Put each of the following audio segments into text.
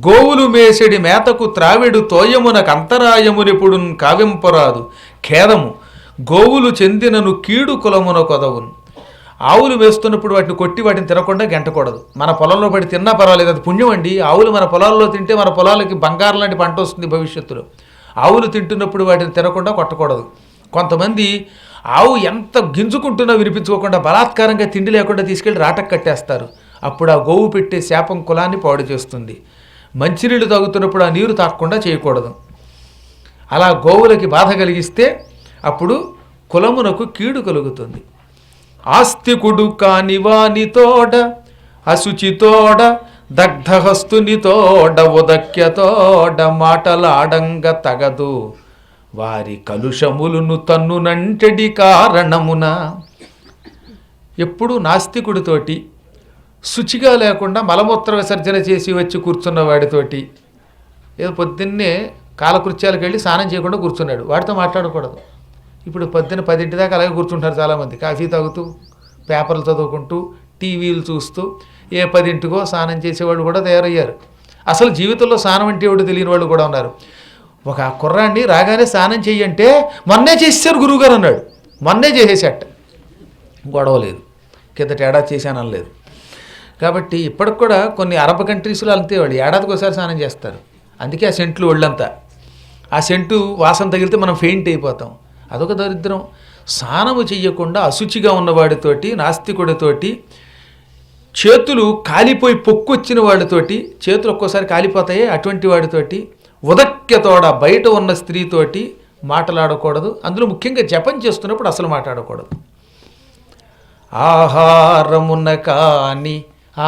గోవులు మేసెడి మేతకు త్రావిడు తోయమునకు అంతరాయమునిప్పుడు కావింపరాదు ఖేదము గోవులు చెందినను కీడు కులమున కొదవును. ఆవులు వేస్తున్నప్పుడు వాటిని కొట్టి వాటిని తినకుండా గెంటకూడదు. మన పొలంలో పడి తిన్నా పర్వాలేదు, అది పుణ్యం అండి. ఆవులు మన పొలాల్లో తింటే మన పొలాలకి బంగారం లాంటి పంట వస్తుంది భవిష్యత్తులో. ఆవులు తింటున్నప్పుడు వాటిని తినకుండా కొట్టకూడదు. కొంతమంది ఆవు ఎంత గింజుకుంటున్నా వినిపించుకోకుండా బలాత్కారంగా తిండి లేకుండా తీసుకెళ్ళి రాటకు కట్టేస్తారు. అప్పుడు ఆ గోవు పెట్టే శాపం కులాన్ని పాడు చేస్తుంది. మంచినీళ్ళు తాగుతున్నప్పుడు ఆ నీరు తాగకుండా చేయకూడదు. అలా గోవులకి బాధ కలిగిస్తే అప్పుడు కులమునకు కీడు కలుగుతుంది. ఆస్తికుడు కానివానితోడ అశుచితోడ దగ్ధహస్తునితోడ ఉదక్యతోడ మాటలాడంగ తగదు వారి కలుషములును తన్నునంటెడి కారణమున. ఎప్పుడు నాస్తికుడితోటి శుచిగా లేకుండా మలమూత్ర విసర్జన చేసి వచ్చి కూర్చున్న వాడితోటి, ఏదో పొద్దున్నే కాలకృత్యాలకు వెళ్ళి స్నానం చేయకుండా కూర్చున్నాడు, వాడితో మాట్లాడకూడదు. ఇప్పుడు పొద్దున్న 10 దాకా అలాగే కూర్చుంటారు చాలామంది, కాఫీ తాగుతూ పేపర్లు చదువుకుంటూ టీవీలు చూస్తూ. ఏ 10కో స్నానం చేసేవాళ్ళు కూడా తయారయ్యారు. అసలు జీవితంలో స్నానం అంటే ఏమిటో తెలియని వాళ్ళు కూడా ఉన్నారు. ఒక కుర్రాన్ని రాగానే స్నానం చెయ్యంటే మొన్నే చేసేసారు గురువుగారు అన్నాడు. మొన్నే చేసేసేట, గొడవ లేదు, కిందట ఏడాది చేశాను అనలేదు. కాబట్టి ఇప్పటికి కూడా కొన్ని అరబ్ కంట్రీస్లో అంతే, వాళ్ళు ఏడాదికి ఒకసారి స్నానం చేస్తారు. అందుకే ఆ సెంట్లు ఒళ్ళంతా, ఆ సెంటు వాసన తగిలితే మనం ఫెయింట్ అయిపోతాం. అదొక దరిద్రం. స్నానము చెయ్యకుండా అశుచిగా ఉన్నవాడితోటి, నాస్తికుడితోటి, చేతులు కాలిపోయి పొక్కొచ్చిన వాడితోటి, చేతులు ఒక్కోసారి కాలిపోతాయి, అటువంటి వాడితోటి, ఉదక్యతోడ బయట ఉన్న స్త్రీతోటి మాట్లాడకూడదు. అందులో ముఖ్యంగా జపం చేస్తున్నప్పుడు అసలు మాట్లాడకూడదు. ఆహారమున కాని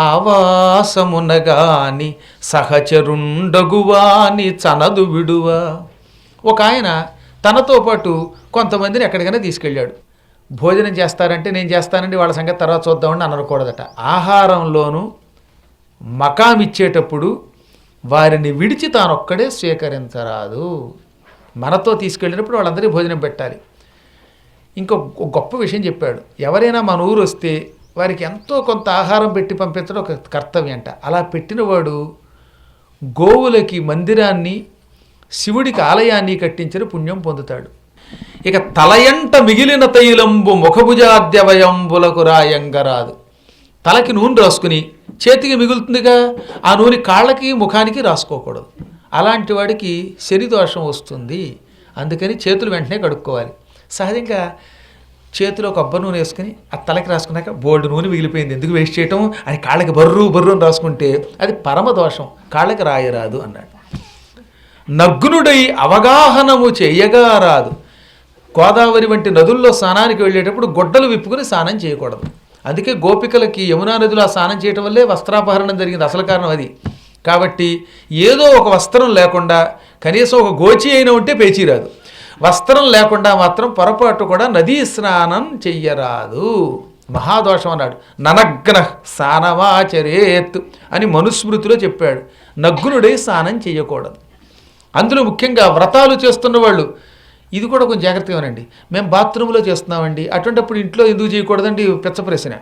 ఆవాసమున గాని సహచరుండగువాని చనదు విడువా. ఒక ఆయన తనతో పాటు కొంతమందిని ఎక్కడికైనా తీసుకెళ్ళాడు. భోజనం చేస్తారంటే నేను చేస్తానండి, వాళ్ళ సంగతి తర్వాత చూద్దామని అనకూడదట. ఆహారంలోనూ మకాం ఇచ్చేటప్పుడు వారిని విడిచి తానొక్కడే స్వీకరించరాదు. మనతో తీసుకెళ్ళినప్పుడు వాళ్ళందరికీ భోజనం పెట్టాలి. ఇంకో గొప్ప విషయం చెప్పాడు. ఎవరైనా మన ఊరు వస్తే వారికి ఎంతో కొంత ఆహారం పెట్టి పంపించడం ఒక కర్తవ్యం అంట. అలా పెట్టినవాడు గోవులకి మందిరాన్ని, శివుడికి ఆలయాన్ని కట్టించిన పుణ్యం పొందుతాడు. ఇక తలయంట మిగిలిన తైలంబు ముఖభుజాద్యవయంబులకు రాయంగరాదు. తలకి నూనె రాసుకుని చేతికి మిగులుతుందిగా, ఆ నూనె కాళ్ళకి ముఖానికి రాసుకోకూడదు. అలాంటి వాడికి శనిదోషం వస్తుంది. అందుకని చేతులు వెంటనే కడుక్కోవాలి. సహజంగా చేతిలో కొబ్బరి నూనె వేసుకుని ఆ తలకి రాసుకున్నాక బోల్డ్ నూనె మిగిలిపోయింది ఎందుకు వేస్ట్ చేయటం అని కాళ్ళకి బర్రు అని రాసుకుంటే అది పరమదోషం, కాళ్ళకి రాయరాదు అన్నాడు. నగ్నుడై అవగాహనము చేయగా రాదు. గోదావరి వంటి నదుల్లో స్నానానికి వెళ్ళేటప్పుడు గుడ్డలు విప్పుకుని స్నానం చేయకూడదు. అందుకే గోపికలకి యమునా నదిలో ఆ స్నానం చేయటం వల్లే వస్త్రాపహరణం జరిగింది. అసలు కారణం అది. కాబట్టి ఏదో ఒక వస్త్రం లేకుండా, కనీసం ఒక గోచి అయినా ఉంటే పేచీ రాదు. వస్త్రం లేకుండా మాత్రం పొరపాటు కూడా నదీ స్నానం చెయ్యరాదు, మహాదోషం అన్నాడు. ననగ్న స్నానమాచరేత్ అని మనుస్మృతిలో చెప్పాడు. నగ్నుడై స్నానం చేయకూడదు. అందులో ముఖ్యంగా వ్రతాలు చేస్తున్న వాళ్ళు ఇది కూడా కొంచెం జాగ్రత్తగా ఉండండి. మేము బాత్రూంలో చేస్తున్నామండి, అటువంటిప్పుడు ఇంట్లో ఎందుకు చేయకూడదండి? పెద్ద ప్రశ్న.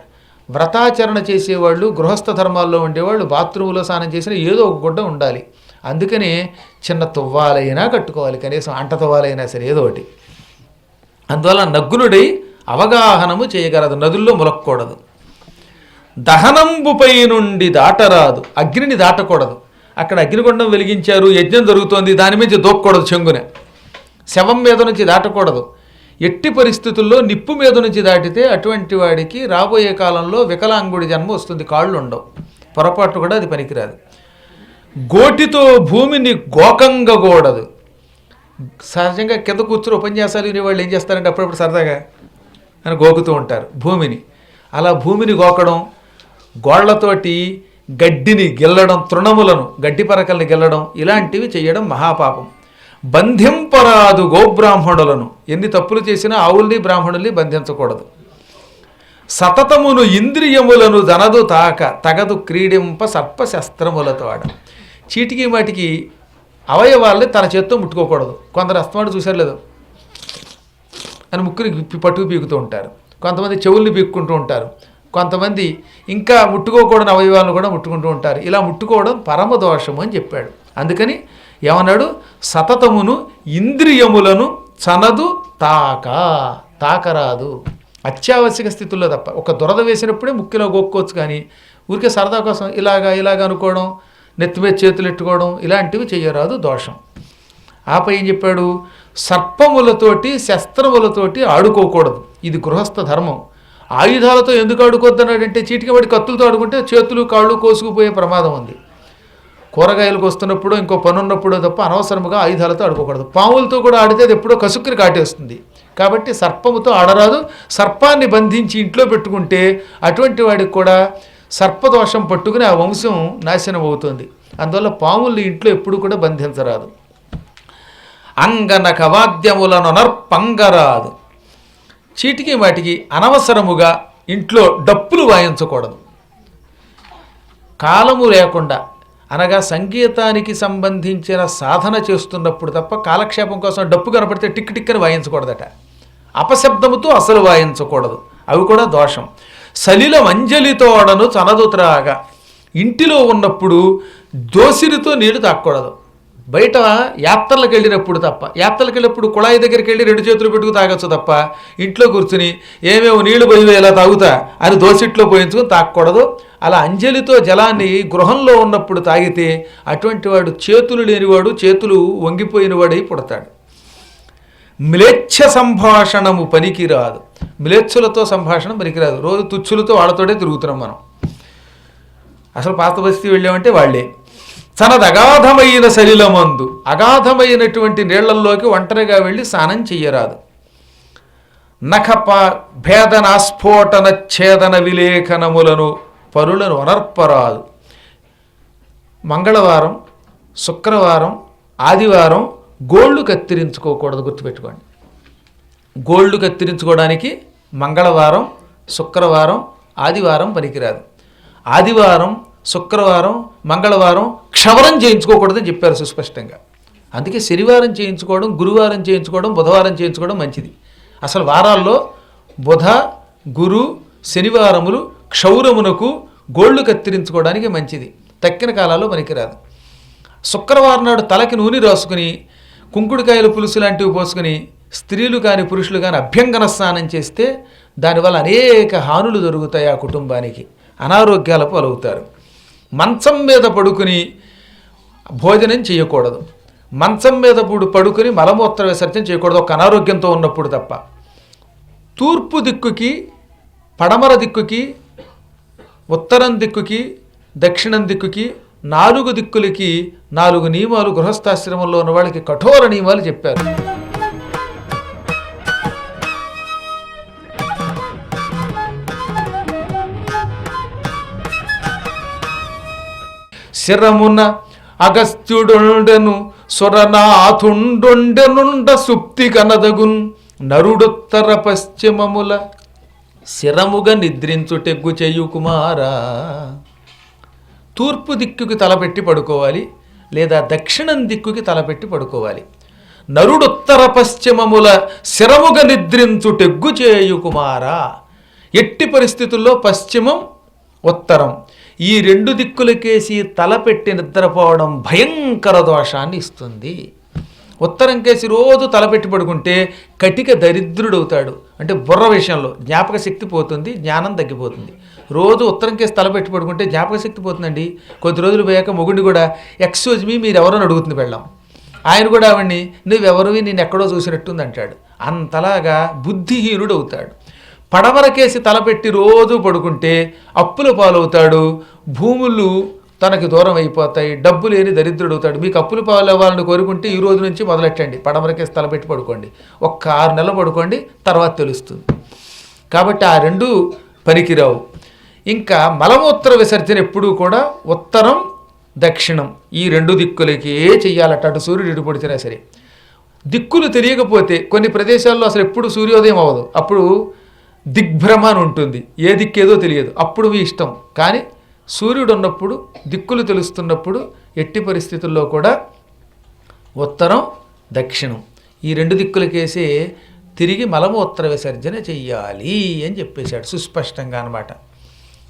వ్రతాచరణ చేసేవాళ్ళు, గృహస్థ ధర్మాల్లో ఉండేవాళ్ళు బాత్రూంలో స్నానం చేసిన ఏదో ఒక గుడ్డ ఉండాలి. అందుకనే చిన్న తువ్వాలైనా కట్టుకోవాలి, కనీసం అంట తువ్వాలైనా సరే ఏదో ఒకటి. అందువల్ల నగ్నుడై అవగాహనము చేయగలదు, నదుల్లో ములక్కూడదు. దహనంబుపై నుండి దాటరాదు, అగ్నిని దాటకూడదు. అక్కడ అగ్నిగుండం వెలిగించారు, యజ్ఞం జరుగుతోంది, దాని మీద దూక్కకూడదు. చెంగున శవం మీద నుంచి దాటకూడదు. ఎట్టి పరిస్థితుల్లో నిప్పు మీద నుంచి దాటితే అటువంటి వాడికి రాబోయే కాలంలో వికలాంగుడి జన్మ వస్తుంది, కాళ్ళు ఉండవు. పొరపాటు కూడా అది పనికిరాదు. గోటితో భూమిని గోకంగకూడదు. సహజంగా కింద కూర్చుని ఉపన్యాసాలు వినేవాళ్ళు ఏం చేస్తారంటే అప్పుడప్పుడు సరదాగా అని గోకుతూ ఉంటారు భూమిని. అలా భూమిని గోకడం, గోళ్లతోటి గడ్డిని గిల్లడం, తృణములను గడ్డి పరకల్ని గిల్లడం, ఇలాంటివి చేయడం మహాపాపం. బంధింపరాదు గోబ్రాహ్మణులను. ఎన్ని తప్పులు చేసినా ఆవుల్ని బ్రాహ్మణుల్ని బంధించకూడదు. సతతమును ఇంద్రియములను దనదు తాక తగదు క్రీడింప సర్పశస్త్రములతో ఆడ. చీటికి మాటికి అవయవాల్ని తన చేత్తో ముట్టుకోకూడదు. కొందరు అస్తమాడు చూసారు లేదు అని ముక్కుని పట్టుకు పీకుతూ ఉంటారు, కొంతమంది చెవుల్ని పీక్కుంటూ ఉంటారు, కొంతమంది ఇంకా ముట్టుకోకూడని అవయవాలను కూడా ముట్టుకుంటూ ఉంటారు. ఇలా ముట్టుకోవడం పరమదోషము అని చెప్పాడు. అందుకని ఏమన్నాడు, సతతమును ఇంద్రియములను చనదు తాకరాదు. అత్యావశ్యక స్థితుల్లో తప్ప. ఒక దురద వేసినప్పుడే ముక్కిలో గోక్కోవచ్చు, కానీ ఊరికే సరదా కోసం ఇలాగ అనుకోవడం, నెత్తి మీద చేతులు ఎట్టుకోవడం ఇలాంటివి చేయరాదు, దోషం. ఆపై ఏం చెప్పాడు, సర్పములతోటి శస్త్రములతోటి ఆడుకోకూడదు. ఇది గృహస్థ ధర్మం. ఆయుధాలతో ఎందుకు ఆడుకోవద్దన్నాడంటే చీటికి పడి కత్తులతో ఆడుకుంటే చేతులు కాళ్ళు కోసుకుపోయే ప్రమాదం ఉంది. కూరగాయలకు వస్తున్నప్పుడు ఇంకో పనున్నప్పుడో తప్ప అనవసరముగా ఆయుధాలతో ఆడుకోకూడదు. పాములతో కూడా ఆడితే అది ఎప్పుడో కసుక్కుని కాటేస్తుంది. కాబట్టి సర్పముతో ఆడరాదు. సర్పాన్ని బంధించి ఇంట్లో పెట్టుకుంటే అటువంటి వాడికి కూడా సర్పదోషం పట్టుకుని ఆ వంశం నాశనం అవుతుంది. అందువల్ల పాముల్ని ఇంట్లో ఎప్పుడు కూడా బంధించరాదు. అంగనక వాద్యములను నర్పంగరాదు. చీటికి వాటికి అనవసరముగా ఇంట్లో డప్పులు వాయించకూడదు. కాలము లేకుండా, అనగా సంగీతానికి సంబంధించిన సాధన చేస్తున్నప్పుడు తప్ప కాలక్షేపం కోసం డప్పు కనపడితే టిక్ టిక్ అని వాయించకూడదట. అపశబ్దముతో అసలు వాయించకూడదు, అవి కూడా దోషం. సలిల మంజలితోడను చనదుత్రాగా. ఇంటిలో ఉన్నప్పుడు దోసిరితో నీళ్లు తాగకూడదు. బయట యాత్రలకు వెళ్ళినప్పుడు తప్ప. యాత్రలకు వెళ్ళినప్పుడు కుళాయి దగ్గరికి వెళ్ళి 2 చేతులు పెట్టుకు తాగొచ్చు తప్ప ఇంట్లో కూర్చుని ఏమేమో నీళ్లు పోయి ఎలా తాగుతా అని దోసిట్లో పోయించుకుని తాగకూడదు. అలా అంజలితో జలాన్ని గృహంలో ఉన్నప్పుడు తాగితే అటువంటి వాడు చేతులు లేనివాడు, చేతులు వంగిపోయినవాడై పుడతాడు. మ్లేచ్ఛ సంభాషణము పనికిరాదు. మ్లేచ్ఛులతో సంభాషణ పనికిరాదు. రోజు తుచ్చులతో వాళ్ళతోటే తిరుగుతున్నాం మనం. అసలు పాత బస్తీ వెళ్ళామంటే వాళ్ళే. తనది అగాధమైన సలిలమందు, అగాధమైనటువంటి నీళ్లల్లోకి ఒంటరిగా వెళ్ళి స్నానం చెయ్యరాదు. నఖప భేదన స్ఫోటన ఛేదన విలేఖనములను పరులను అనర్పరాదు. మంగళవారం, శుక్రవారం, ఆదివారం గోళ్ళు కత్తిరించుకోకూడదు, గుర్తుపెట్టుకోండి. గోళ్ళు కత్తిరించుకోవడానికి మంగళవారం, శుక్రవారం, ఆదివారం పనికిరాదు. ఆదివారం, శుక్రవారం, మంగళవారం క్షవరం చేయించుకోకూడదని చెప్పారు సుస్పష్టంగా. అందుకే శనివారం చేయించుకోవడం, గురువారం చేయించుకోవడం, బుధవారం చేయించుకోవడం మంచిది. అసలు వారాల్లో బుధ, గురు, శనివారములు క్షౌరమునకు గోళ్ళు కత్తిరించుకోవడానికి మంచిది. తక్కిన కాలాల్లో పనికిరాదు. శుక్రవారం నాడు తలకి నూనె రాసుకుని కుంకుడుకాయల పులుసు లాంటివి పోసుకుని స్త్రీలు కానీ పురుషులు కానీ అభ్యంగన స్నానం చేస్తే దానివల్ల అనేక హానులు జరుగుతాయి. ఆ కుటుంబానికి అనారోగ్యాల పాలవుతారు. మంచం మీద పడుకుని భోజనం చేయకూడదు. మంచం మీద పడుకుని మలమూత్ర విసర్జన చేయకూడదు, ఒక అనారోగ్యంతో ఉన్నప్పుడు తప్ప. తూర్పు దిక్కుకి, పడమర దిక్కుకి, ఉత్తరం దిక్కుకి, దక్షిణం దిక్కుకి 4 దిక్కులకి 4 నియమాలు గృహస్థాశ్రమంలో ఉన్న వాళ్ళకి కఠోర నియమాలు చెప్పారు. శిరమున అగస్త్యుడొండెను సురనాథుండొండెనుండ సుప్తి కనదగున్ నరుడొత్తర పశ్చిమముల శిరముగా నిద్రించుటెగ్గు చెయ్యు కుమారా. తూర్పు దిక్కుకి తలపెట్టి పడుకోవాలి, లేదా దక్షిణం దిక్కుకి తలపెట్టి పడుకోవాలి. నరుడొత్తర పశ్చిమముల శిరముగా నిద్రించుటెగ్గు చేయు కుమారా. ఎట్టి పరిస్థితుల్లో పశ్చిమం, ఉత్తరం ఈ 2 దిక్కులకేసి తలపెట్టి నిద్రపోవడం భయంకర దోషాన్ని ఇస్తుంది. ఉత్తరం కేసి రోజు తలపెట్టి పడుకుంటే కటిక దరిద్రుడవుతాడు. అంటే బుర్ర విషయంలో జ్ఞాపక శక్తి పోతుంది, జ్ఞానం తగ్గిపోతుంది. రోజు ఉత్తరం కేసి తలపెట్టి పడుకుంటే జ్ఞాపక శక్తి పోతుందండి. కొద్ది రోజులు పోయాక మొగుడిని కూడా ఎక్స్క్యూజ్ మీ మీరు ఎవరని అడుగుతుంది పెళ్ళాం. ఆయన కూడా ఆవిడ్ని నువ్వెవరివి నేను ఎక్కడో చూసినట్టుంది అంటాడు. అంతలాగా బుద్ధిహీనుడు అవుతాడు. పడమరకేసి తలపెట్టి రోజు పడుకుంటే అప్పుల పాలవుతాడు, భూములు తనకి దూరం అయిపోతాయి, డబ్బు లేని దరిద్రుడు అవుతాడు. మీకు అప్పులు పాలు అవ్వాలని కోరుకుంటే ఈ రోజు నుంచి మొదలెట్టండి, పడమరకేసి తలపెట్టి పడుకోండి. ఒక్క 6 నెలలు పడుకోండి, తర్వాత తెలుస్తుంది. కాబట్టి ఆ 2 పనికిరావు. ఇంకా మలమూత్ర విసర్జన ఎప్పుడూ కూడా ఉత్తరం, దక్షిణం ఈ 2 దిక్కులకే చెయ్యాలట. అటు సూర్యుడు ఇటు పొడిచినా సరే. దిక్కులు తెలియకపోతే కొన్ని ప్రదేశాల్లో అసలు ఎప్పుడు సూర్యోదయం అవ్వదు, అప్పుడు దిగ్భ్రమ అని ఉంటుంది, ఏ దిక్కేదో తెలియదు, అప్పుడు మీ ఇష్టం. కానీ సూర్యుడు ఉన్నప్పుడు, దిక్కులు తెలుస్తున్నప్పుడు ఎట్టి పరిస్థితుల్లో కూడా ఉత్తరం, దక్షిణం ఈ 2 దిక్కులకేసే తిరిగి మలమూత్ర విసర్జన చెయ్యాలి అని చెప్పేశాడు సుస్పష్టంగా అన్నమాట.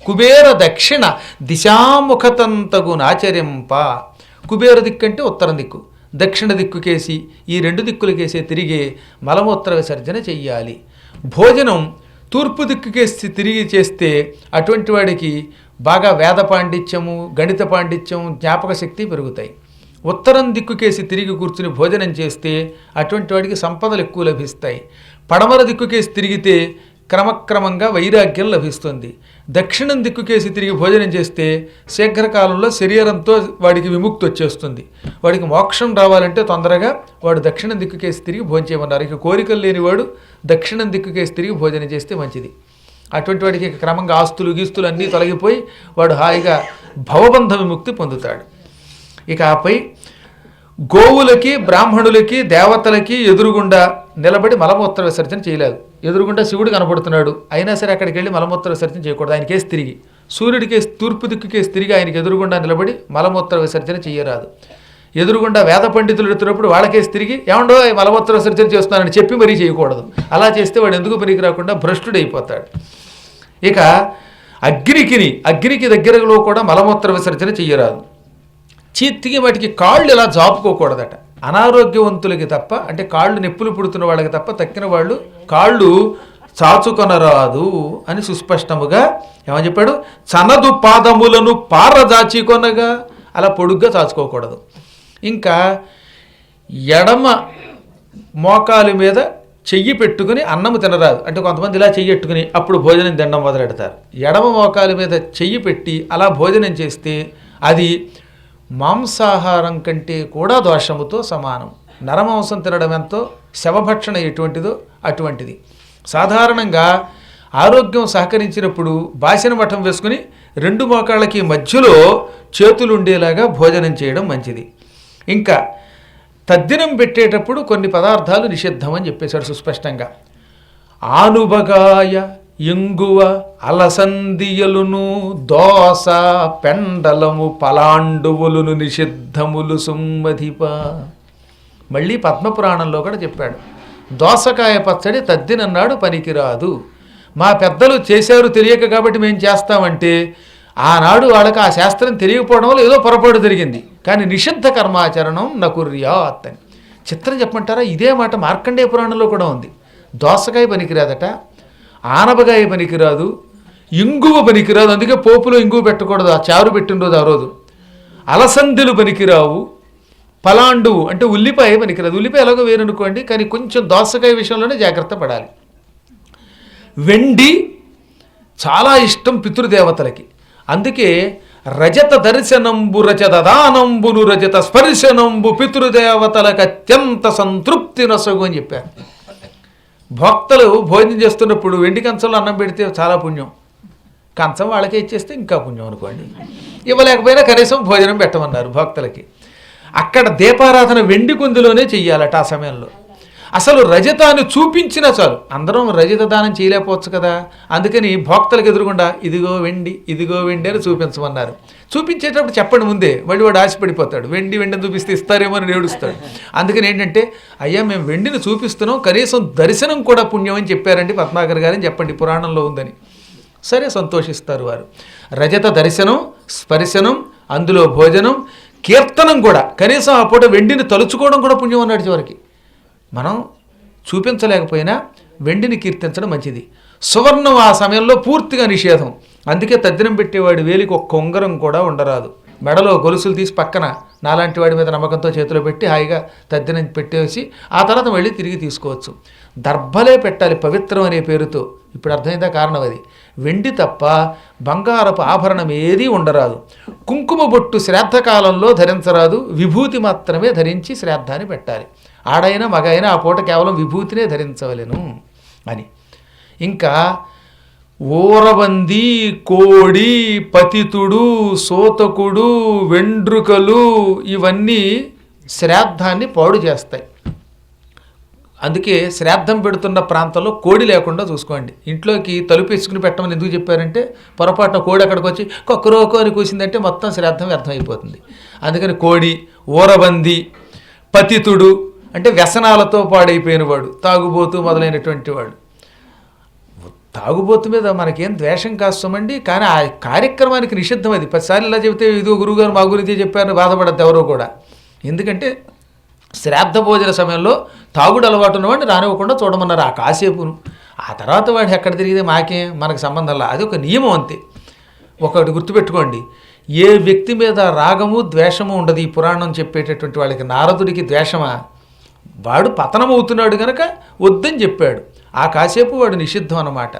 కుబేర దక్షిణ దిశాముఖతంతగు నాచరింప. కుబేర దిక్కు అంటే ఉత్తరం దిక్కు, దక్షిణ దిక్కుకేసి ఈ రెండు దిక్కులకేసి తిరిగే మలమూత్ర విసర్జన చెయ్యాలి. భోజనం తూర్పు దిక్కుకేసి తిరిగి చేస్తే అటువంటి వాడికి బాగా వేద పాండిత్యము, గణిత పాండిత్యం, జ్ఞాపక శక్తి పెరుగుతాయి. ఉత్తరం దిక్కుకేసి తిరిగి కూర్చుని భోజనం చేస్తే అటువంటి వాడికి సంపదలు ఎక్కువ లభిస్తాయి. పడమర దిక్కుకేసి తిరిగితే క్రమక్రమంగా వైరాగ్యం లభిస్తుంది. దక్షిణం దిక్కుకేసి తిరిగి భోజనం చేస్తే శీఘ్రకాలంలో శరీరంతో వాడికి విముక్తి వచ్చేస్తుంది. వాడికి మోక్షం రావాలంటే తొందరగా వాడు దక్షిణం దిక్కుకేసి తిరిగి భోజనం చేయమన్నారు. ఇక కోరికలు లేనివాడు దక్షిణం దిక్కుకేసి తిరిగి భోజనం చేస్తే మంచిది. అటువంటి వాడికి క్రమంగా ఆస్తులు గీస్తులు అన్నీ తొలగిపోయి వాడు హాయిగా భవబంధ విముక్తి పొందుతాడు. ఇక ఆపై గోవులకి, బ్రాహ్మణులకి, దేవతలకి ఎదురుగుండా నిలబడి మలమూత్ర విసర్జన చేయలేదు. ఎదురుగుండా శివుడు కనపడుతున్నాడు, అయినా సరే అక్కడికి వెళ్ళి మలమూత్ర విసర్జన చేయకూడదు. ఆయనకేసి తిరిగి సూర్యుడికేసి తూర్పు దిక్కుకేసి తిరిగి ఆయనకి ఎదురుగుండా నిలబడి మలమూత్ర విసర్జన చేయరాదు. ఎదురుగుండా వేద పండితులు ఎడుతున్నప్పుడు వాళ్ళకేసి తిరిగి ఏమండో మలమూత్ర విసర్జన చేస్తున్నానని చెప్పి మరీ చేయకూడదు. అలా చేస్తే వాడు ఎందుకు పనికి రాకుండా భ్రష్టుడైపోతాడు. ఇక అగ్నికి దగ్గరలో కూడా మలమూత్ర విసర్జన చెయ్యరాదు. చీత్తికి వాటికి కాళ్ళు ఇలా జాపుకోకూడదట. అనారోగ్యవంతులకి తప్ప, అంటే కాళ్ళు నొప్పులు పుడుతున్న వాళ్ళకి తప్ప తక్కిన వాళ్ళు కాళ్ళు చాచుకొనరాదు అని సుస్పష్టముగా ఏమని చెప్పాడు. చనదు పాదములను పారజాచికొనగా, అలా పొడుగ్గా చాచుకోకూడదు. ఇంకా ఎడమ మోకాలు మీద చెయ్యి పెట్టుకుని అన్నము తినరాదు. అంటే కొంతమంది ఇలా చెయ్యి పెట్టుకుని అప్పుడు భోజనం తినడం మొదలెడతారు. ఎడమ మోకాలు మీద చెయ్యి పెట్టి అలా భోజనం చేస్తే అది మాంసాహారం కంటే కూడా దోషముతో సమానం. నరమాంసం తినడం ఎంతో శవభక్షణ ఎటువంటిదో అటువంటిది. సాధారణంగా ఆరోగ్యం సహకరించినప్పుడు బాసిన మఠం వేసుకుని రెండు మోకాళ్ళకి మధ్యలో చేతులు ఉండేలాగా భోజనం చేయడం మంచిది. ఇంకా తద్దినం పెట్టేటప్పుడు కొన్ని పదార్థాలు నిషిద్ధమని చెప్పేశాడు సుస్పష్టంగా. ఆనుబగాయ, ఇంగువ, అలసందియలును, దోస, పెండలము, పలాండువులును నిషిద్ధములు సుమ్మధిప. మళ్ళీ పద్మపురాణంలో కూడా చెప్పాడు, దోసకాయ పచ్చడి తద్దినన్నాడు పనికిరాదు. మా పెద్దలు చేశారు తెలియక కాబట్టి మేము చేస్తామంటే ఆనాడు వాళ్ళకి ఆ శాస్త్రం తెలియకపోవడం వల్ల ఏదో పొరపాటు జరిగింది. కానీ నిషిద్ధ కర్మాచరణం నకుర్యాత్ అని. చిత్రం చెప్పమంటారా, ఇదే మాట మార్కండేయ పురాణంలో కూడా ఉంది. దోసకాయ పనికిరాదట, ఆనపకాయ పనికిరాదు, ఇంగువ పనికిరాదు. అందుకే పోపులో ఇంగువ పెట్టకూడదు, ఆ చారు పెట్టినరోజు ఆ రోజు. అలసందులు పనికిరావు, పలాండువు అంటే ఉల్లిపాయ పనికిరాదు. ఉల్లిపాయ ఎలాగో వేరనుకోండి, కానీ కొంచెం దోసకాయ విషయంలోనే జాగ్రత్త పడాలి. వెండి చాలా ఇష్టం పితృదేవతలకి. అందుకే రజత దర్శనంబు రజతదానంబును రజత స్పర్శనంబు పితృదేవతలకు అత్యంత సంతృప్తి నొసగు అని చెప్పారు. భక్తులు భోజనం చేస్తున్నప్పుడు వెండి కంచంలో అన్నం పెడితే చాలా పుణ్యం. కంచం వాళ్ళకే ఇచ్చేస్తే ఇంకా పుణ్యం అనుకోండి. ఇవ్వలేకపోయినా కనీసం భోజనం పెట్టమన్నారు భక్తులకి. అక్కడ దీపారాధన వెండి కుందులోనే చెయ్యాలట ఆ సమయంలో. అసలు రజతాన్ని చూపించినా చాలు. అందరం రజత దానం చేయలేకపోవచ్చు కదా, అందుకని భక్తులకు ఎదురుగుండా ఇదిగో వెండి, ఇదిగో వెండి అని చూపించమన్నారు. చూపించేటప్పుడు చెప్పండి ముందే, మళ్ళీ వాడు ఆశపడిపోతాడు. వెండిని చూపిస్తే ఇస్తారేమో అని ఏడుస్తాడు. అందుకని ఏంటంటే, అయ్యా మేము వెండిని చూపిస్తున్నాం, కనీసం దర్శనం కూడా పుణ్యం అని చెప్పారండి పద్మాకర్ గారని చెప్పండి, పురాణంలో ఉందని. సరే, సంతోషిస్తారు వారు. రజత దర్శనం, స్పర్శనం, అందులో భోజనం, కీర్తనం కూడా. కనీసం ఆ పూట వెండిని తలుచుకోవడం కూడా పుణ్యం అన్నాడు చివరికి. మనం చూపించలేకపోయినా వెండిని కీర్తించడం మంచిది. సువర్ణం ఆ సమయంలో పూర్తిగా నిషేధం. అందుకే తద్దినం పెట్టేవాడి వేలికి ఒక్క ఉంగరం కూడా ఉండరాదు. మెడలో గొలుసులు తీసి పక్కన నాలాంటి వాడి మీద నమ్మకంతో చేతిలో పెట్టి హాయిగా తద్దినం పెట్టేసి ఆ తర్వాత మళ్ళీ తిరిగి తీసుకోవచ్చు. దర్భలే పెట్టాలి పవిత్రం అనే పేరుతో. ఇప్పుడు అర్థమైందా కారణం అది. వెండి తప్ప బంగారపు ఆభరణం ఏదీ ఉండరాదు. కుంకుమ బొట్టు శ్రాద్ధకాలంలో ధరించరాదు, విభూతి మాత్రమే ధరించి శ్రాద్ధాన్ని పెట్టాలి. ఆడైనా మగైనా ఆ పూట కేవలం విభూతినే ధరించవలెను అని. ఇంకా ఊరబంది, కోడి, పతితుడు, సోతకుడు, వెండ్రుకలు ఇవన్నీ శ్రాద్ధాన్ని పాడు చేస్తాయి. అందుకే శ్రాద్ధం పెడుతున్న ప్రాంతంలో కోడి లేకుండా చూసుకోండి. ఇంట్లోకి తలుపు వేసుకుని పెట్టమని ఎందుకు చెప్పారంటే, పొరపాటున కోడి అక్కడికి వచ్చి కొక్కరోకో అని కూసిందంటే మొత్తం శ్రాద్ధం వ్యర్థమైపోతుంది. అందుకని కోడి, ఊరబంది, పతితుడు అంటే వ్యసనాలతో పాడైపోయిన వాడు, తాగుబోతూ మొదలైనటువంటి వాడు. తాగుబోతు మీద మనకేం ద్వేషం కాస్తామండి, కానీ ఆ కార్యక్రమానికి నిషిద్ధం అది. 10 సార్లు ఇలా చెబితే ఇదిగో గురువుగారు మా గురించి చెప్పారని బాధపడద్దు ఎవరో కూడా. ఎందుకంటే శ్రాద్ధ భోజన సమయంలో తాగుడు అలవాటు ఉన్నవాడిని రానివ్వకుండా చూడమన్నారు ఆ కాసేపును. ఆ తర్వాత వాడు ఎక్కడ తిరిగితే మాకేం, మనకు సంబంధంలా, అది ఒక నియమం అంతే. ఒకటి గుర్తుపెట్టుకోండి, ఏ వ్యక్తి మీద రాగము ద్వేషము ఉండదు. ఈ పురాణం చెప్పేటటువంటి వాళ్ళకి నారదుడికి ద్వేషమా? వాడు పతనమవుతున్నాడు కనుక వద్దని చెప్పాడు. ఆ కాసేపు వాడు నిషిద్ధం అన్నమాట.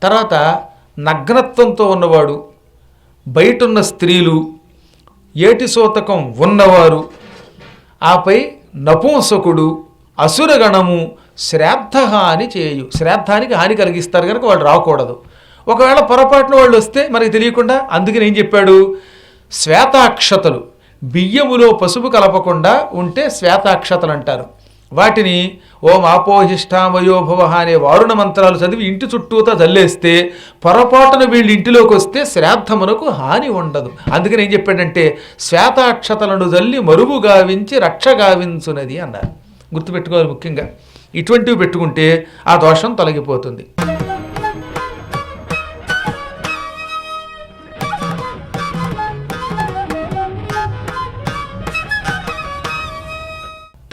తర్వాత నగ్నత్వంతో ఉన్నవాడు, బయటున్న స్త్రీలు, ఏటి సూతకం ఉన్నవారు, ఆపై నపుంసకుడు, అసురగణము శ్రాద్ధ హాని చేయు, శ్రాద్ధానికి హాని కలిగిస్తారు కనుక వాళ్ళు రాకూడదు. ఒకవేళ పొరపాటున వాళ్ళు వస్తే మనకి తెలియకుండా, అందుకని ఏం చెప్పాడు, శ్వేతాక్షతలు, బియ్యములో పసుపు కలపకుండా ఉంటే శ్వేతాక్షతలు అంటారు. వాటిని ఓం ఆపోహిష్టామయోభవ అనే వారుణ మంత్రాలు చదివి ఇంటి చుట్టూతా జల్లేస్తే పొరపాటున వీళ్ళు ఇంటిలోకి వస్తే శ్రాద్ధమునకు హాని ఉండదు. అందుకని ఏం చెప్పాడంటే శ్వేతాక్షతలను జల్లి మరువు గావించి రక్ష గావించునది అన్నారు. గుర్తుపెట్టుకోవాలి, ముఖ్యంగా ఇటువంటివి పెట్టుకుంటే ఆ దోషం తొలగిపోతుంది.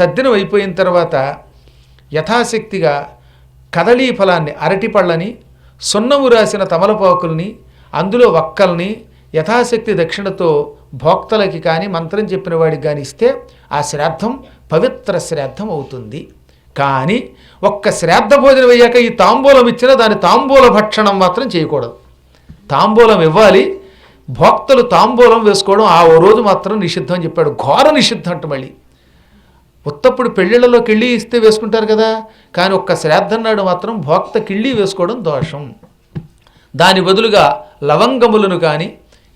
తద్దినం అయిపోయిన తర్వాత యథాశక్తిగా కదళీ ఫలాన్ని, అరటిపళ్ళని, సున్నము రాసిన తమలపాకుల్ని, అందులో వక్కల్ని యథాశక్తి దక్షిణతో భోక్తలకి కానీ మంత్రం చెప్పిన వాడికి కానీ ఇస్తే ఆ శ్రాద్ధం పవిత్ర శ్రాద్ధం అవుతుంది. కానీ ఒక్క శ్రాద్ధ భోజనం అయ్యాక ఈ తాంబూలం ఇచ్చినా దాని తాంబూల భక్షణం మాత్రం చేయకూడదు. తాంబూలం ఇవ్వాలి, భోక్తలు తాంబూలం వేసుకోవడం ఆ ఓ రోజు మాత్రం నిషిద్ధం అని చెప్పాడు. ఘోర నిషిద్ధం అంట. మళ్ళీ ఉత్తప్పుడు పెళ్ళిళ్ళలో కిళ్ళి ఇస్తే వేసుకుంటారు కదా, కానీ ఒక్క శ్రాద్ధం నాడు మాత్రం భోక్త కిళ్ళి వేసుకోవడం దోషం. దాని బదులుగా లవంగములను కానీ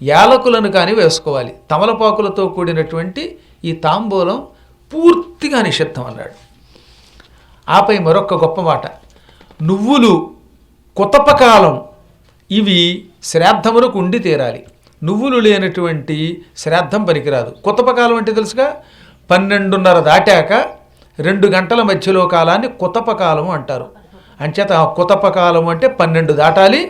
యాలకులను కానీ వేసుకోవాలి. తమలపాకులతో కూడినటువంటి ఈ తాంబూలం పూర్తిగా నిషిద్ధం అన్నాడు. ఆపై మరొక గొప్ప మాట, నువ్వులు, కుతపకాలం ఇవి శ్రాద్ధమునకు ఉండి తీరాలి. నువ్వులు లేనటువంటి శ్రాద్ధం పనికిరాదు. కుతపకాలం అంటే తెలుసుగా, 12:30 దాటాక 2 గంటల మధ్యలో కాలాన్ని కుతపకాలం అంటారు. అంచేత కుతపకాలం అంటే 12 దాటాలి,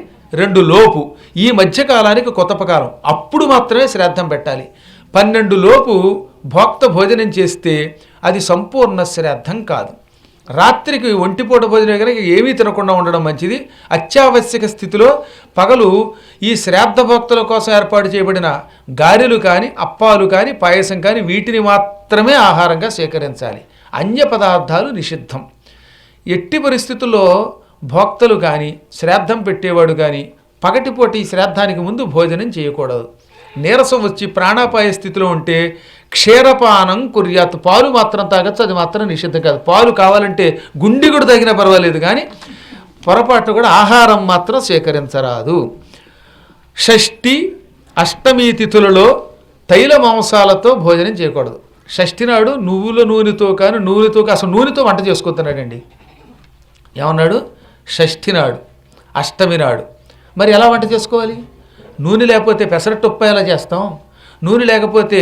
2 లోపు, ఈ మధ్యకాలానికి కుతపకాలం. అప్పుడు మాత్రమే శ్రాద్ధం పెట్టాలి. 12 లోపు భోక్త భోజనం చేస్తే అది సంపూర్ణ శ్రాద్ధం కాదు. రాత్రికి ఒంటిపూట భోజనం కనుక ఏమీ తినకుండా ఉండడం మంచిది. అత్యావశ్యక స్థితిలో పగలు ఈ శ్రాద్ధ భక్తుల కోసం ఏర్పాటు చేయబడిన గారెలు కానీ, అప్పాలు కానీ, పాయసం కానీ వీటిని మాత్రమే ఆహారంగా స్వీకరించాలి. అన్య పదార్థాలు నిషిద్ధం. ఎట్టి పరిస్థితుల్లో భోక్తలు కానీ, శ్రాద్ధం పెట్టేవాడు కానీ పగటిపూట ఈ శ్రాద్ధానికి ముందు భోజనం చేయకూడదు. నీరసం వచ్చి ప్రాణాపాయ స్థితిలో ఉంటే క్షీరపానం కుర్యాత్, పాలు మాత్రం తాగచ్చు, అది మాత్రం నిషిద్ధం కాదు. పాలు కావాలంటే గుండి కూడా తగినా పర్వాలేదు, కానీ పొరపాటు కూడా ఆహారం మాత్రం స్వీకరించరాదు. షష్ఠి అష్టమి తిథులలో తైల మాంసాలతో భోజనం చేయకూడదు. షష్ఠి నాడు నువ్వుల నూనెతో కానీ, అసలు నూనెతో వంట చేసుకుంటున్నాడండి. ఏమన్నాడు? షష్ఠి నాడు, అష్టమి నాడు. మరి ఎలా వంట చేసుకోవాలి? నూనె లేకపోతే పెసరట్టు ఉప్పు ఎలా చేస్తాం? నూనె లేకపోతే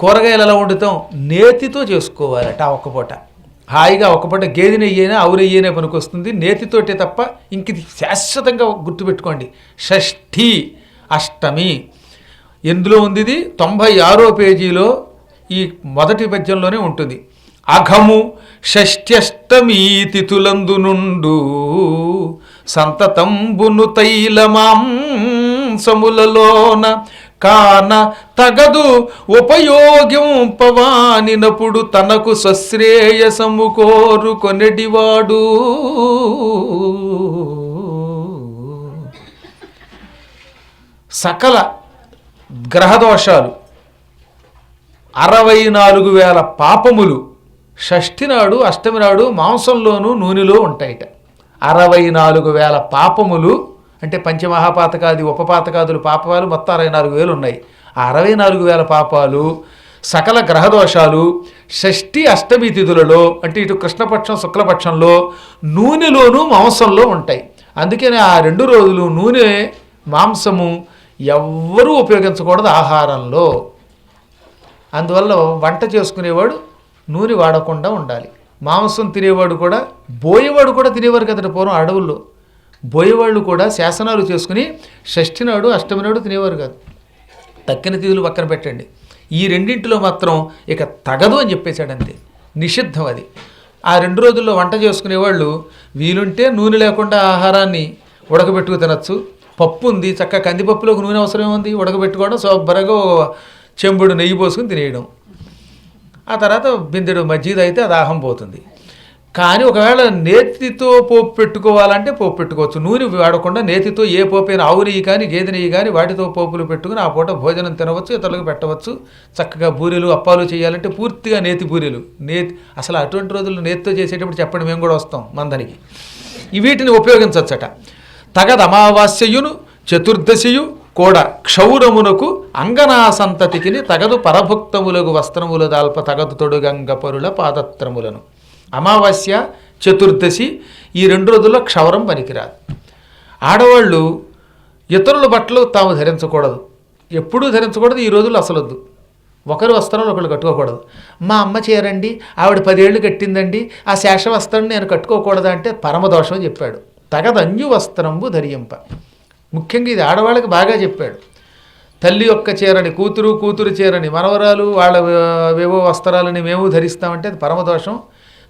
కూరగాయలు ఎలా వండుతాం? నేతితో చేసుకోవాలట. ఆ ఒక్కపూట హాయిగా ఒక్కపూట గేదె నెయ్యైనా ఆవు నెయ్యైనా పనికొస్తుంది, నేతితోటే తప్ప. ఇంక ఇది శాశ్వతంగా గుర్తుపెట్టుకోండి. షష్ఠి అష్టమి ఎందులో ఉంది? ఇది 96వ పేజీలో ఈ మొదటి పద్యంలోనే ఉంటుంది. అఘము షష్ఠ్యష్టమీ తిథులందు నుండు సంతతంబును తైలమాంసములలోన కాన తగదు ఉపయోగింపవానినప్పుడు తనకు స్వశ్రేయసము కోరు కొనెడివాడు. సకల గ్రహదోషాలు 64,000 పాపములు షష్ఠి నాడు, అష్టమి నాడు మాంసంలోనూ నూనెలో ఉంటాయిట. 64,000 పాపములు అంటే పంచమహాపాతకాది ఉపపాతకాదులు పాపాలు మొత్తం 64,000 ఉన్నాయి. ఆ 64,000 పాపాలు, సకల గ్రహదోషాలు షష్ఠి అష్టమి తిథులలో అంటే ఇటు కృష్ణపక్షం శుక్లపక్షంలో నూనెలోనూ మాంసంలో ఉంటాయి. అందుకని ఆ 2 రోజులు నూనె మాంసము ఎవ్వరూ ఉపయోగించకూడదు ఆహారంలో. అందువల్ల వంట చేసుకునేవాడు నూనె వాడకుండా ఉండాలి. మాంసం తినేవాడు కూడా, బోయేవాడు కూడా తినేవారు కదండి పూర్వం అడవుల్లో. బోయేవాళ్ళు కూడా శాసనాలు చేసుకుని షష్ఠి నాడు అష్టమి నాడు తినేవారు కాదు. తక్కిన తిథులు పక్కన పెట్టండి, ఈ రెండింటిలో మాత్రం ఇక తగదు అని చెప్పేశాడు, అంతే, నిషిద్ధం అది. ఆ 2 రోజుల్లో వంట చేసుకునేవాళ్ళు వీలుంటే నూనె లేకుండా ఆహారాన్ని ఉడకబెట్టుకు తినచ్చు. పప్పు ఉంది, చక్కగా కందిపప్పులోకి నూనె అవసరం ఉంది, ఉడకబెట్టుకోవడం, శుభ్రంగా చెంబుడు నెయ్యి పోసుకుని తినేయడం. ఆ తర్వాత బిందెడు మజ్జిగ అయితే అది ఆహం పోతుంది. కానీ ఒకవేళ నేతితో పోపు పెట్టుకోవాలంటే పోపు పెట్టుకోవచ్చు. నూనె వాడకుండా నేతితో ఏ పోపైనా ఆవు నెయ్యి కానీ గేదె నెయ్యి కానీ వాటితో పోపులు పెట్టుకుని ఆ పూట భోజనం తినవచ్చు, ఇతరులకు పెట్టవచ్చు. చక్కగా బూరెలు అప్పాలు చేయాలంటే పూర్తిగా నేతి బూరెలు. అసలు అటువంటి రోజుల్లో నేతితో చేసేటప్పుడు చెప్పండి, మేము కూడా వస్తాం మందనికి. వీటిని ఉపయోగించవచ్చట. తగదు అమావాస్యయును చతుర్దశియు కూడా క్షౌరమునకు అంగనా సంతతికి తగదు పరభుక్తములకు వస్త్రముల దాల్ప తగదు తొడుగంగ పరుల పాదత్రములను. అమావాస్య చతుర్దశి ఈ 2 రోజుల్లో క్షౌరం పనికిరాదు. ఆడవాళ్ళు ఇతరుల బట్టలు తాము ధరించకూడదు, ఎప్పుడూ ధరించకూడదు. ఈ రోజుల్లో అసలొద్దు, ఒకరి వస్త్రాలు ఒకళ్ళు కట్టుకోకూడదు. మా అమ్మ చేరండి, ఆవిడ 10 ఏళ్ళు కట్టిందండి, ఆ శేష వస్త్రం నేను కట్టుకోకూడదు అంటే పరమదోషం అని చెప్పాడు. తగదంజు వస్త్రంబు ధరింప. ముఖ్యంగా ఇది ఆడవాళ్ళకి బాగా చెప్పాడు. తల్లి యొక్క చీరని కూతురు చీరని మనవరాలు వాళ్ళ వేవో వస్త్రాలని మేము ధరిస్తామంటే అది పరమదోషం.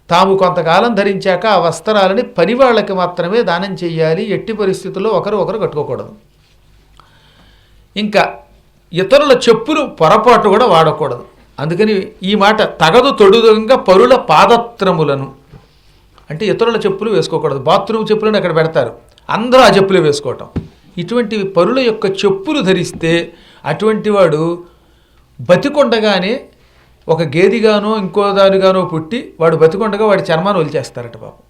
తాము కొంతకాలం ధరించాక ఆ వస్త్రాలని పని వాళ్ళకి మాత్రమే దానం చేయాలి. ఎట్టి పరిస్థితుల్లో ఒకరు కట్టుకోకూడదు. ఇంకా ఇతరుల చెప్పులు పొరపాటు కూడా వాడకూడదు. అందుకని ఈ మాట తగదు తొడుగంగా పరుల పాదత్రములను అంటే ఇతరుల చెప్పులు వేసుకోకూడదు. బాత్రూమ్ చెప్పులను అక్కడ పెడతారు, అందరూ ఆ చెప్పులే వేసుకోవటం. ఇటువంటి పరుల యొక్క చెప్పులు ధరిస్తే అటువంటి వాడు బతికొండగానే ఒక గేదిగానో ఇంకో దానిగానో పుట్టి వాడు బతికొండగా వాడి చర్మాన్ని వదిలిచేస్తారట పాపం.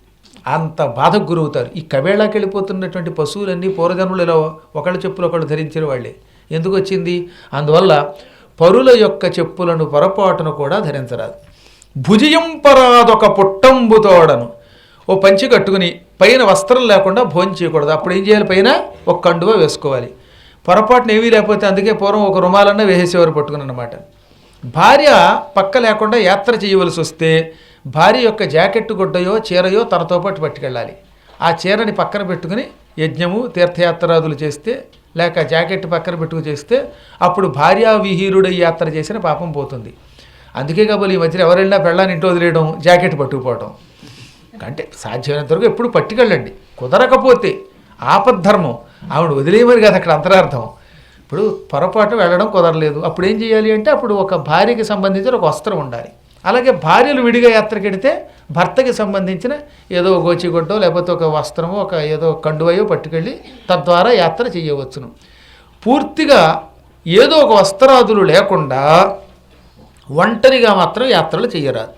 అంత బాధకు గురవుతారు. ఈ కవేళాకి వెళ్ళిపోతున్నటువంటి పశువులన్నీ పూర్వజన్మలు ఇలా ఒకళ్ళ చెప్పులు ఒకళ్ళు ధరించిన వాళ్ళే. ఎందుకు వచ్చింది? అందువల్ల పరుల యొక్క చెప్పులను పొరపాటును కూడా ధరించరాదు. భుజింపరాదొక పుట్టంబుతోడను, ఓ పంచి కట్టుకుని పైన వస్త్రం లేకుండా భోజనం చేయకూడదు. అప్పుడు ఏం చేయాలి? పైన ఒక కండువ వేసుకోవాలి. పొరపాటున ఏమీ లేకపోతే అందుకే పూర్వం ఒక రుమాలన్నా వేసేసేవారు పట్టుకుని అన్నమాట. భార్య పక్క లేకుండా యాత్ర చేయవలసి వస్తే భార్య యొక్క జాకెట్టు గుడ్డయో చీరయో తనతో పాటు పట్టుకెళ్ళాలి. ఆ చీరని పక్కన పెట్టుకుని యజ్ఞము తీర్థయాత్రాదులు చేస్తే, లేక జాకెట్ పక్కన పెట్టుకు చేస్తే అప్పుడు భార్యా విహీరుడై యాత్ర చేసిన పాపం పోతుంది. అందుకే కాబోలు ఈ మధ్య ఎవరైనా పెళ్ళాన్ని ఇంట్లో వదిలేయడం, జాకెట్ పట్టుకుపోవడం. అంటే సాధ్యమైనంత వరకు ఎప్పుడు పట్టుకెళ్ళండి. కుదరకపోతే ఆపద్ధర్మం, ఆవిడ వదిలేయమని కాదు అక్కడ అంతరార్థం. ఇప్పుడు పొరపాటు వెళ్ళడం కుదరలేదు, అప్పుడు ఏం చేయాలి అంటే అప్పుడు ఒక భార్యకి సంబంధించిన ఒక వస్త్రం ఉండాలి. అలాగే భార్యలు విడిగా యాత్రకి వెడితే భర్తకి సంబంధించిన ఏదో గోచిగుడ్డో లేకపోతే ఒక వస్త్రమో ఒక ఏదో కండువయో పట్టుకెళ్ళి తద్వారా యాత్ర చేయవచ్చును. పూర్తిగా ఏదో ఒక వస్త్రాదులు లేకుండా ఒంటరిగా మాత్రం యాత్రలు చేయరాదు.